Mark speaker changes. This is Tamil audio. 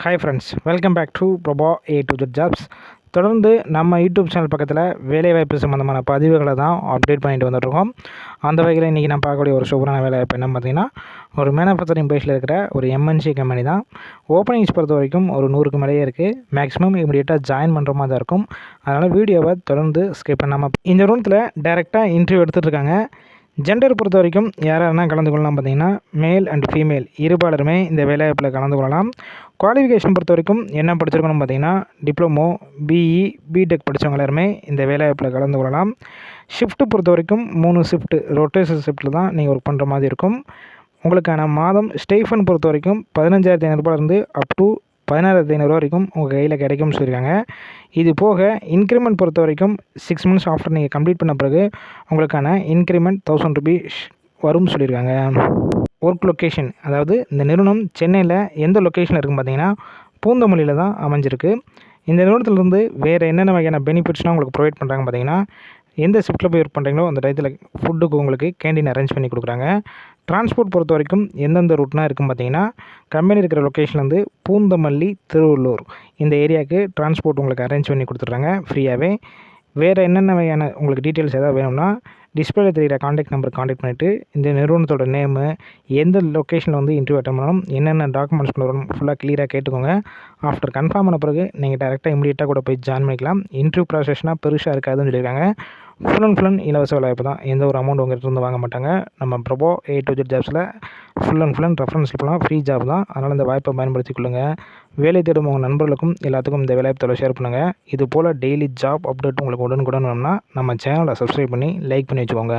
Speaker 1: Hi friends, welcome back to Prabha A to Z jobs. தொடர்ந்து நம்ம யூடியூப் சேனல் பக்கத்தில் வேலைவாய்ப்பு சம்மந்தமான பதிவுகளை தான் அப்டேட் பண்ணிட்டு வந்துட்டுருக்கோம். அந்த வகையில் இன்றைக்கி நான் பார்க்கக்கூடிய ஒரு சூப்பரான வேலைவாய்ப்பு என்ன பார்த்தீங்கன்னா, ஒரு மேனுஃபேக்சரிங் பேஸில் இருக்கிற ஒரு MNC கம்பெனி தான். ஓப்பனிங்ஸ் பொறுத்த வரைக்கும் ஒரு 100க்கு மேலேயே இருக்குது. மேக்ஸிமம் இமீடியட்டாக ஜாயின் பண்ணுற மாதிரி தான் இருக்கும். அதனால் வீடியோவை தொடர்ந்து ஸ்கிப் பண்ணாமல் இந்த ரூமத்தில் டைரெக்டாக இன்டர்வியூ எடுத்துகிட்ருக்காங்க. ஜெண்டர் பொறுத்த வரைக்கும் யாரெல்லாம் கலந்து கொள்ளலாம் பார்த்தீங்கன்னா, மேல் அண்ட் ஃபீமேல் இருபாலருமே இந்த வேலைவாய்ப்பில் கலந்து கொள்ளலாம். குவாலிஃபிகேஷன் பொறுத்த வரைக்கும் என்ன படிச்சிருக்கணும் பார்த்தீங்கன்னா, டிப்ளமோ, பிஇ, பிடெக் படித்தவங்க எல்லாருமே இந்த வேலைவாய்ப்பில் கலந்து கொள்ளலாம். ஷிஃப்ட்டு பொறுத்த வரைக்கும் 3 ஷிஃப்ட்டு ரொட்டேஷன் ஷிஃப்ட்டில் தான் நீங்கள் ஒர்க் பண்ணுற மாதிரி இருக்கும். உங்களுக்கான மாதம் ஸ்டைஃபன் பொறுத்த வரைக்கும் 15,500 அப் டு 16,500 வரைக்கும் உங்கள் கையில் கிடைக்கும்னு சொல்லியிருக்காங்க. இது போக இன்க்ரிமெண்ட் பொறுத்த வரைக்கும் 6 மந்த்ஸ் ஆஃப்டர் நீங்கள் கம்ப்ளீட் பண்ண பிறகு உங்களுக்கான இன்க்ரிமெண்ட் 1000 ருபீஸ் வரும்னு சொல்லியிருக்காங்க. ஒர்க் லொக்கேஷன், அதாவது இந்த நிறுவனம் சென்னையில் எந்த லொக்கேஷனில் இருக்குன்னு பார்த்தீங்கன்னா, பூந்தமல்லியில் தான் அமைஞ்சிருக்கு. இந்த நிறுவனத்திலிருந்து வேறு என்னென்ன வகையான பெனிஃபிட்ஸ்லாம் உங்களுக்கு ப்ரொவைட் பண்ணுறாங்க பார்த்தீங்கன்னா, எந்த ஷிஃப்ட்டில் போய் ஒர்க் பண்ணுறீங்களோ அந்த டயத்தில் ஃபுட்டுக்கு உங்களுக்கு கேண்டீன் அரேஞ்ச் பண்ணி கொடுக்குறாங்க. டிரான்ஸ்போர்ட் பொறுத்த வரைக்கும் எந்தெந்த ரூட்னா இருக்குன்னு பார்த்தீங்கன்னா, கம்பெனி இருக்கிற லொக்கேஷன்லேருந்து பூந்தமல்லி, திருவள்ளூர் இந்த ஏரியாவுக்கு டிரான்ஸ்போர்ட் உங்களுக்கு அரேஞ்ச் பண்ணி கொடுத்துட்றாங்க ஃப்ரீயாகவே. வேறு என்னென்ன வகையான உங்களுக்கு டீட்டெயில்ஸ் எதாவது வேணும்னா, டிஸ்பிளேல தெரிகிற காண்டாக்ட் நம்பருக்கு காண்டாக்ட் பண்ணிவிட்டு இந்த நிறுவனத்தோட நேமு, எந்த லொக்கேஷனில் வந்து இன்டர்வியூ அட்டெண்ட் பண்ணணும், என்னென்ன டாக்குமெண்ட்ஸ் கொண்டு வரணும் ஃபுல்லாக கிளியராக கேட்டுக்கோங்க. ஆஃப்டர் கன்ஃபார்ம் பண்ண பிறகு நீங்கள் டேரெக்டாக இமீடியட்டாக கூட போய் ஜாயின் பண்ணிக்கலாம். இன்டர்வியூ ப்ராசஸ்னால் பெருசாக இருக்காதுன்னு சொல்லியிருக்காங்க. ஃபுல் அண்ட் ஃபுல் இலவச வேலைவாய்ப்பு தான். எந்த ஒரு அமௌண்ட் உங்கள்கிட்ட இருந்து வாங்க மாட்டாங்க. நம்ம பிரபா A to Z ஜாப்ஸில் ஃபுல் அண்ட் ரெஃபரன்ஸ் போனால் ஃப்ரீ ஜாப் தான். அதனால் இந்த வாய்ப்பை பயன்படுத்திக் கொள்ளுங்கள். வேலை தேடும் உங்கள் நண்பர்களுக்கும் எல்லாத்துக்கும் இந்த வேலைவாய்ப்பை ஷேர் பண்ணுங்கள். இது போல் டெய்லி ஜாப் அப்டேட் உங்களுக்கு உடனுக்குடன் வேணும்னா நம்ம சேனலை சப்ஸ்கிரைப் பண்ணி லைக் பண்ணி வச்சுக்கோங்க.